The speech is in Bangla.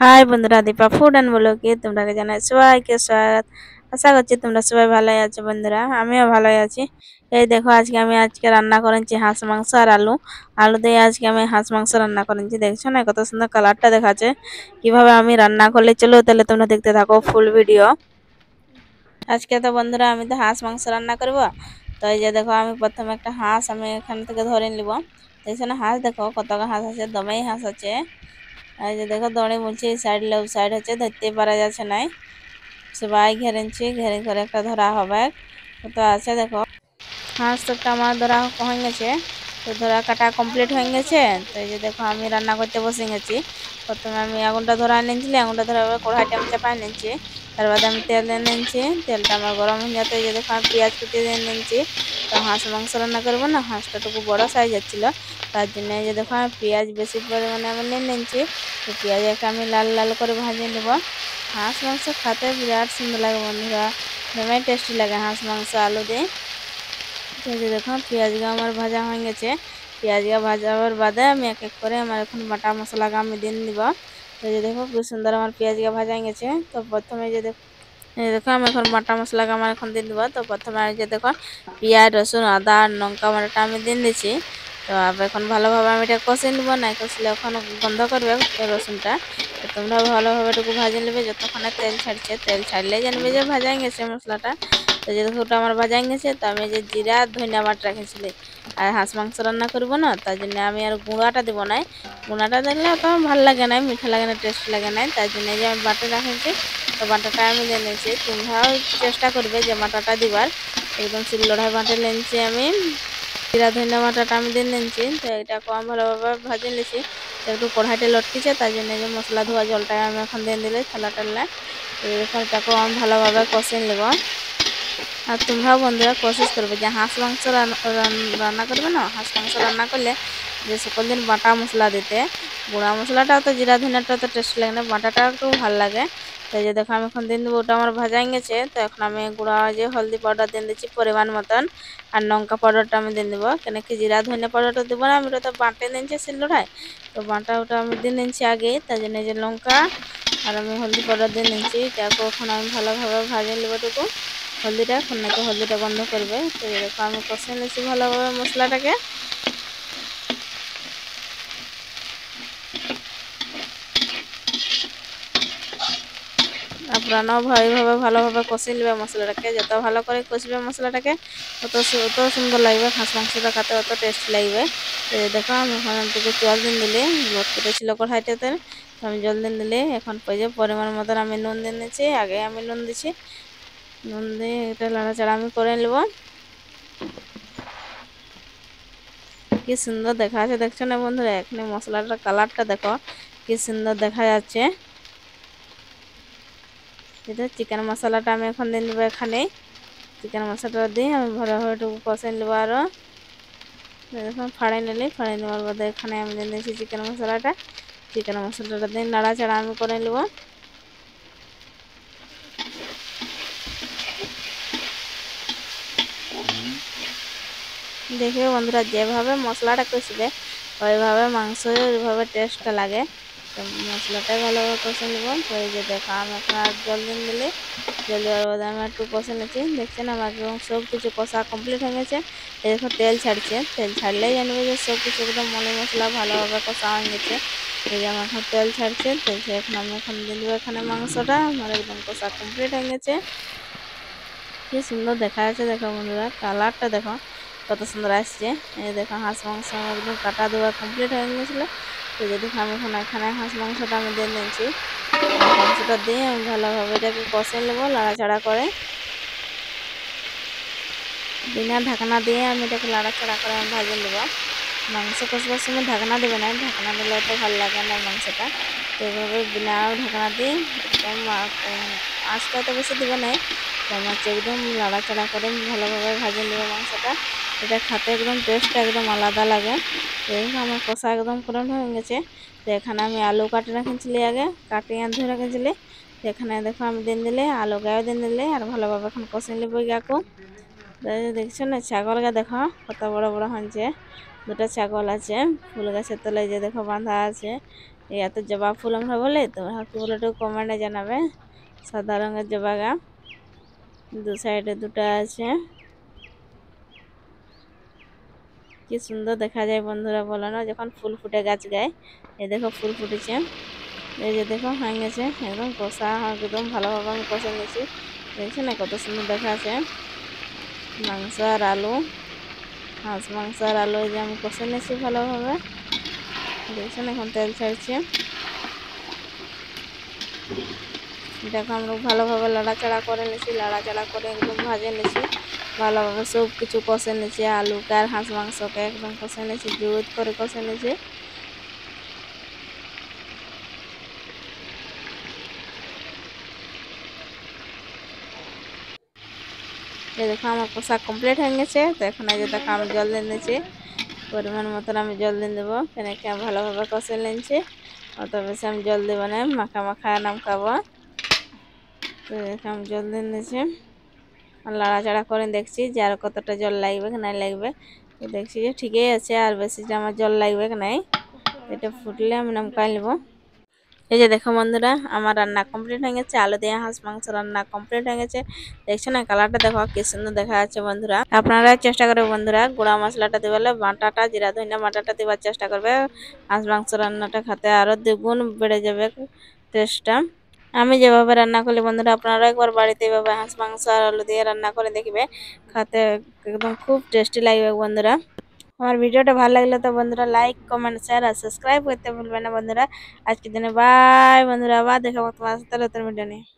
হাই বন্ধুরা, দীপা ফুড অ্যান্ড ব্লগে তোমরাকে জানাই সবাইকে স্বাগত। আশা করছি তোমরা সবাই ভালোই আছো। বন্ধুরা, আমিও ভালোই আছি। এই দেখো, আজকে রান্না করেছি হাঁস মাংস আর আলু আলু দিয়ে আজকে আমি হাঁস মাংস রান্না করেছি। দেখছো না কত সুন্দর কালারটা দেখাচ্ছে। কিভাবে আমি রান্না করলে, চলো তাহলে তোমরা দেখতে থাকো ফুল ভিডিও। আজকে তো বন্ধুরা আমি তো হাঁস মাংস রান্না করব। তো এই যে দেখো, আমি প্রথমে একটা হাঁস আমি এখান থেকে ধরে নিব। দেখছো না হাঁস, দেখো কত হাঁস আছে, দমেই হাঁস আছে। এই যে দেখো, দড়ি মুলছে, এই সাইড লেফট সাইড হচ্ছে, ধরতে পারা যাচ্ছে নাই। সবাই ঘেরেছি, ঘেরে ঘরে একটা ধরা হবে। তো আছে দেখো, হাঁস একটা আমার ধরা হয়ে গেছে। তো ধরা কাটা কমপ্লিট হয়ে গেছে। তো এই যে দেখো, আমি রান্না করতে বসে গেছি। প্রথমে আমি আগুনটা ধরা নিয়েছিলি, আগুনটা ধরা কড়াইটা আমি চাপাই নিয়েছি। তার বাদে আমি তেল দিয়ে নিয়েছি, তেলটা আমার গরম হয়ে যাতে এই যে দেখো, আমি পেঁয়াজ কুচি দিয়ে নিয়েছি। তো হাঁস মাংস রান্না করবো না, হাঁসটাটুকু বড় সাইজ ছিল। তার জন্য এই যে দেখো, আমি পেঁয়াজ বেশি পরিমাণে আমি নিয়ে নিয়েছি। তো পেঁয়াজকে আমি লাল লাল করে ভেজে নেব। হাঁস মাংস খেতে বিরাট সুন্দর লাগে বন্ধুরা, দমে টেস্টি লাগে হাঁস মাংস আলু দিয়ে। তো এই যে দেখো, পেঁয়াজটা আমার ভাজা হয়ে গেছে। পেঁয়াজটা ভাজাবার বাদে আমি এক এক করে আমার এখন বাটা মশলাকে আমি দিয়ে দিব। তো এই যে দেখো, খুব সুন্দর আমার পেঁয়াজটা ভাজা হয়ে গেছে। তো প্রথমে এই দেখো, আমি এখন বাটা মশলাকে আমার এখন দিয়ে দিব। তো প্রথমে এই যে দেখো, পেঁয়াজ রসুন আদা আর লঙ্কা বাটাটা আমি দিয়ে দিয়েছি। তো এখন ভালোভাবে আমি এটা কষে নিব, না কষলে এখন গন্ধ করবে রসুনটা। তো তোমরা ভালোভাবে এটুকু ভাজে নেবে যতক্ষণে তেল ছাড়ছে। তেল ছাড়লেই জানবে যে ভাজা গেছে মশলাটা। তো যে দেখো, ওটা আমার ভাজা গেছে। তো আমি যে জিরা ধনিয়া বাটা রেখেছিলি, আর হাঁস মাংস রান্না করবো না, তার জন্য আমি আর গুঁড়াটা দেবো না। গুঁড়াটা দিলে তো ভালো লাগে না, মিঠা লাগে না, টেস্ট লাগে না। তার জন্য যে আমি বাটা রেখেছি, তো বাটাটা আমি দিয়ে নিয়েছি। তোমরাও চেষ্টা করবে যে বাটাটা দিবার, একদম শিলনোড়ায় বাটা নিয়েছি আমি। জিরা ধনিয়া বাটাটা আমি দিয়ে নিয়েছি। তো এটা কম ভালোভাবে ভাজে নিয়েছি। তো একটু কড়াইতে লটকেছে, তার জন্য যে মশলা ধোয়া জলটা আমি এখন দিয়ে দিলে থালা টাল্লা। তো এরকম এটাকেও আমি ভালোভাবে কষে নেব। আর তোমরাও বন্ধুরা কোশিশ করবে যে হাঁস মাংস রান্না করবে না, হাঁস মাংস রান্না করলে যে সকল দিন বাটা মশলা দিতে। গুঁড়া মশলাটাও তো জিরা ধনিয়াটা তো টেস্ট লাগে না, বাটাটা একটু ভালো লাগে। তো এই যে দেখো, আমি এখন দিন দেবো, ওটা আমার ভাজা গেছে। তো এখন আমি গুঁড়া যে হলদি পাউডার দিয়ে দিচ্ছি পরিমাণ মতন, আর লঙ্কা পাউডারটা আমি দিয়ে দেবো। কেন কি জিরা ধনিয়া পাউডারটা দেবো না, আমি ওটা তো বাটে নিয়েছি শিলনোড়ায়। তো বাটা ওটা আমি দিয়ে নিচ্ছি আগে, তাই জন্য যে লঙ্কা আর আমি হলদি পাউডার দিয়ে নিচ্ছি। দেখো, এখন আমি ভালোভাবে ভাজে নেবোটুকু হলদিটা, এখন নাকি হলদিটা বন্ধ করবে। তো এরকম আমি কষে নিয়েছি ভালোভাবে মশলাটাকে। আপনারাও এইভাবে ভালোভাবে কষে নেবে মশলাটাকে। যত ভালো করে কষবে মশলাটাকে, অত সুন্দর লাগবে হাঁস মাংসটা খেতে, অত টেস্ট লাগবে। তো দেখো, আমি এখন থেকে জল দিন দিলে লোট কেটেছিল কড়াইটাতে। তো আমি জল দিন দিলে এখন যে পরিমাণ মতন আমি নুন দিয়ে নিচ্ছি। আগে আমি নুন দিচ্ছি, নুন দিয়ে এটা লাড়াচাড়া আমি করে নেব। কি সুন্দর দেখা যাচ্ছে, দেখছো না বন্ধুরা? এখানে মশলাটার কালারটা দেখো কি সুন্দর দেখা যাচ্ছে। এটা চিকেন মশলাটা আমি এখন দিয়ে নেবো এখানে। চিকেন মশলাটা দিয়ে আমি ভালোভাবে একটু কষে নেবো আরও। দেখুন, ফাড়াই নেওয়ার বাদে এখানে আমি দিয়ে দিয়েছি চিকেন মশলাটা। চিকেন মশলাটা দিয়ে নাড়াচাড়া আমি করে নেবো। দেখবে বন্ধুরা, যেভাবে মশলাটা কষবে ওইভাবে মাংস ওইভাবে টেস্টটা লাগে। তো মশলাটাই ভালোভাবে কষে নেব। তো এই যে দেখো, আমি এখন আর জল দিন দিলে জল দেওয়ার বাদে আমি একটু কষে নিচ্ছি। দেখছেন, আমার একদম সব কিছু কষা কমপ্লিট হয়ে গেছে। এই দেখো, তেল ছাড়ছে, তেল ছাড়লেই জানবে যে সব কিছু একদম মশলা মশলা ভালোভাবে কষা হয়ে গেছে। এই যে আমার এখন তেল ছাড়ছে, তেল ছেড়ে এখন আমি এখন দিয়ে দেবো এখানে মাংসটা। আমার একদম কষা কমপ্লিট হয়ে গেছে। কি সুন্দর দেখা যাচ্ছে দেখো বন্ধুরা, কালারটা দেখো কত সুন্দর আসছে। এই দেখো, হাঁস মাংস একদম কাটা দেওয়া কমপ্লিট হয়ে গেছিলো। তো যদি আমি এখন এখানে হাঁস মাংসটা আমি দিয়ে নিচ্ছি। মাংসটা দিয়ে আমি ভালোভাবে এটাকে কষে নেবো লাড়াচাড়া করে। বিনা ঢাকনা দিয়ে আমি এটাকে লাড়াচাড়া করে আমি ভাজে নেবো। মাংস কষবার সময় ঢাকনা দেবে না, ঢাকনা দিলে তো ভালো লাগে না মাংসটা। তো এইভাবে বিনা ঢাকনা দিয়ে একদম আঁচটা তো বেশি দেবে না, চামচ একদম লাড়াচাড়া করে ভালোভাবে ভাজে নেবো মাংসটা। এটা খেতে একদম টেস্টটা একদম আলাদা লাগে। দেখুন, আমার কষা একদম পুরো হয়ে গেছে। তো এখানে আমি আলু কাটে রেখেছিলি, আগে কাটিয়ে ধুয়ে রেখেছিলি। তো এখানে দেখো, আমি দিন দিলে আলু গায়ে দিন দিলে আর ভালোভাবে এখন কষে নেবো গাকু। দেখছো না ছাগলকে দেখো কত বড় বড় হয়েছে। দুটো ছাগল আছে ফুল গাছের তলায়, যে দেখো বাঁধা আছে। এত জবা ফুল আমরা বলে, তোমরা কি বলে একটু কমেন্টে জানাবে। সাদা রঙের জবা গাছ, দু সাইডে দুটো আছে। কি সুন্দর দেখা যায় বন্ধুরা, বলো না, যখন ফুল ফুটে গাছ গায়ে। এই দেখো ফুল ফুটেছে, এই যে দেখো হয়ে গেছে একদম কষা, একদম ভালোভাবে আমি কষে নিয়েছি। দেখছি না কত সুন্দর দেখা আছে। মাংস আর আলু, হাঁস মাংস আর আলু এই যে আমি কষে নিয়েছি ভালোভাবে। দেখছেন এখন তেল ছাড়ছে। দেখো আমরা ভালোভাবে লাড়াচাড়া করে নিয়েছি, লাড়াচাড়া করে একদম ভাজে নিয়েছি ভালোভাবে, সব কিছু কষে নিয়েছি। আলুকে আর হাঁস মাংসকে একদম কষে নিয়েছি, জোর করে কষে নিয়েছি। এই দেখো আমার কষা কমপ্লিট হয়ে গেছে। তো এখন এই যে দেখো আমি জল দিয়ে নিয়েছি, পরিমাণ মতন আমি জল দিয়ে দেবো, কেন কি আমি ভালোভাবে কষে নিয়েছি। অত বেশি আমি জল দেবো না, মাখা মাখা নাম খাবো। তো দেখো আমি জল দিয়ে নিয়েছি, লাড়াচাড়া করে দেখছি যে আর কতটা জল লাগবে কি নাই লাগবে। তো দেখছি যে ঠিকই আছে, আর বেশি যে আমার জল লাগবে কি নাই। এটা ফুটলে আমি নামকাই নেবো। এই যে দেখো বন্ধুরা আমার রান্না কমপ্লিট হয়ে গেছে, আলু দিয়ে হাঁস মাংস রান্না কমপ্লিট হয়ে গেছে। দেখছো না কালারটা দেখো কি সুন্দর দেখা যাচ্ছে বন্ধুরা। আপনারা চেষ্টা করবে বন্ধুরা গুঁড়া মশলাটা দিবে, বাটাটা জিরা ধনিয়া বাটাটা দেওয়ার চেষ্টা করবে। হাঁস মাংস রান্নাটা খেতে আরো দ্বিগুণ বেড়ে যাবে টেস্টটা। আমি যেভাবে রান্না করি বন্ধুরা, আপনারা একবার বাড়িতে এভাবে হাঁস মাংস আর আলু দিয়ে রান্না করে দেখবে, খেতে একদম খুব টেস্টি লাগবে বন্ধুরা। আমার ভিডিওটা ভালো লাগলে তো বন্ধুরা লাইক কমেন্ট শেয়ার আর সাবস্ক্রাইব করতে ভুলবেন না বন্ধুরা। আজকের জন্য বাই বন্ধুরা, আবার দেখাবো তোমার সাথে নতুন ভিডিও নিয়ে।